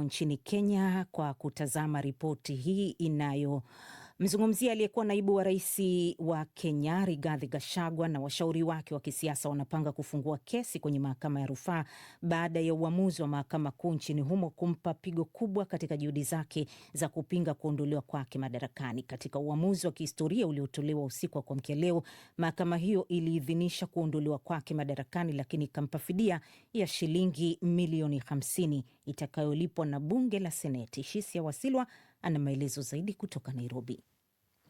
Nchini Kenya kwa kutazama ripoti hii inayomzungumzia aliyekuwa naibu wa rais wa Kenya Rigathi Gachagua na washauri wake wa kisiasa wanapanga kufungua kesi kwenye mahakama ya rufaa baada ya uamuzi wa mahakama kuu nchini humo kumpa pigo kubwa katika juhudi zake za kupinga kuondolewa kwake madarakani. Katika uamuzi wa kihistoria uliotolewa usiku wa kuamkia leo, mahakama hiyo iliidhinisha kuondolewa kwake madarakani, lakini ikampa fidia ya shilingi milioni 50 itakayolipwa na bunge la Seneti. Shisia Wasilwa ana maelezo zaidi kutoka Nairobi.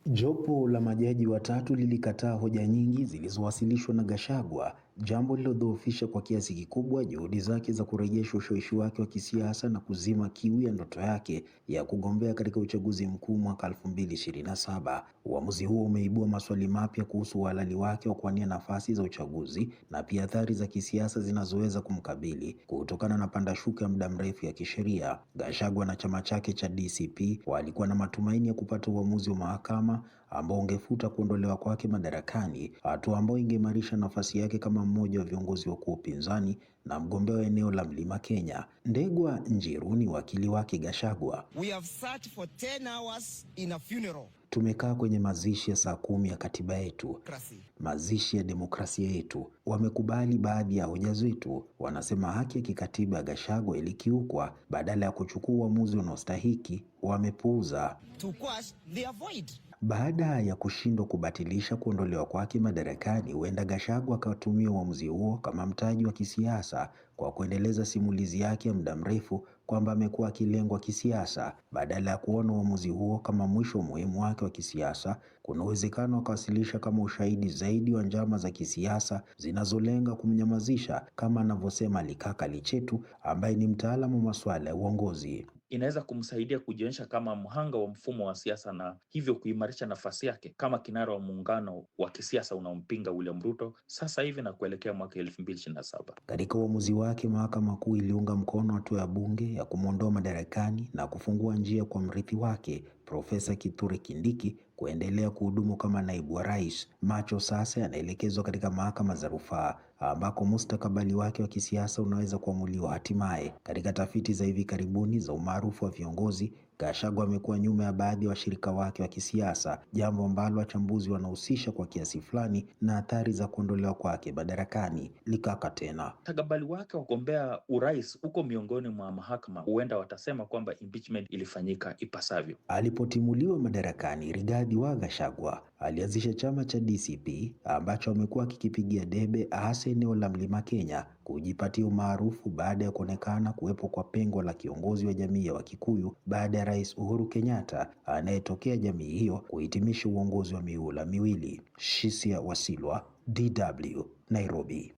Jopo la majaji watatu lilikataa hoja nyingi zilizowasilishwa na Gachagua, jambo lililodhoofisha kwa kiasi kikubwa juhudi zake za kurejesha ushawishi wake wa kisiasa na kuzima kiu ya ndoto yake ya kugombea katika uchaguzi mkuu mwaka 2027. Uamuzi huo umeibua maswali mapya kuhusu uhalali wake wa kuwania nafasi za uchaguzi na pia athari za kisiasa zinazoweza kumkabili kutokana na pandashuka ya muda mrefu ya kisheria. Gachagua na chama chake cha DCP walikuwa na matumaini ya kupata uamuzi wa mahakama ambao ungefuta kuondolewa kwake madarakani, hatua ambayo ingeimarisha nafasi yake kama mmoja wa viongozi wakuu wa upinzani na mgombea wa eneo la Mlima Kenya. Ndegwa Njiru ni wakili wake Gachagua. We have sat for 10 hours in a funeral. Tumekaa kwenye mazishi ya saa 10 ya katiba yetu, mazishi ya demokrasia yetu. Wamekubali baadhi ya hoja zetu, wanasema haki ya kikatiba ya Gachagua ilikiukwa. Badala ya kuchukua uamuzi unaostahiki, wamepuuza. To quash, they avoid. Baada ya kushindwa kubatilisha kuondolewa kwake madarakani, huenda Gachagua akatumia uamuzi huo kama mtaji wa kisiasa kwa kuendeleza simulizi yake ya muda mrefu kwamba amekuwa akilengwa kisiasa. Badala ya kuona uamuzi huo kama mwisho muhimu wake wa kisiasa, kuna uwezekano akawasilisha kama ushahidi zaidi wa njama za kisiasa zinazolenga kumnyamazisha, kama anavyosema Likaka Lichetu ambaye ni mtaalamu wa masuala ya uongozi. Inaweza kumsaidia kujionyesha kama mhanga wa mfumo wa siasa na hivyo kuimarisha nafasi yake kama kinara wa muungano wa kisiasa unaompinga William Ruto sasa hivi na kuelekea mwaka 2027. Katika uamuzi wake, mahakama kuu iliunga mkono hatua ya bunge ya kumwondoa madarakani na kufungua njia kwa mrithi wake Profesa Kithure Kindiki kuendelea kuhudumu kama naibu wa rais. Macho sasa yanaelekezwa katika mahakama za rufaa ambako mustakabali wake wa kisiasa unaweza kuamuliwa hatimaye. Katika tafiti za hivi karibuni za umaarufu wa viongozi, Gachagua amekuwa nyuma ya baadhi ya washirika wake wa kisiasa, jambo ambalo wachambuzi wanahusisha kwa kiasi fulani na athari za kuondolewa kwake madarakani. Likaka tena, mustakabali wake wa kugombea urais uko miongoni mwa mahakama, huenda watasema kwamba impeachment ilifanyika ipasavyo. Alipotimuliwa madarakani, Rigathi wa Gachagua alianzisha chama cha DCP ambacho amekuwa akikipigia debe hasa eneo la Mlima Kenya kujipatia umaarufu baada ya kuonekana kuwepo kwa pengo la kiongozi wa jamii ya Wakikuyu baada ya Rais Uhuru Kenyatta anayetokea jamii hiyo kuhitimisha uongozi wa mihula miwili. Shisia Wasilwa, DW, Nairobi.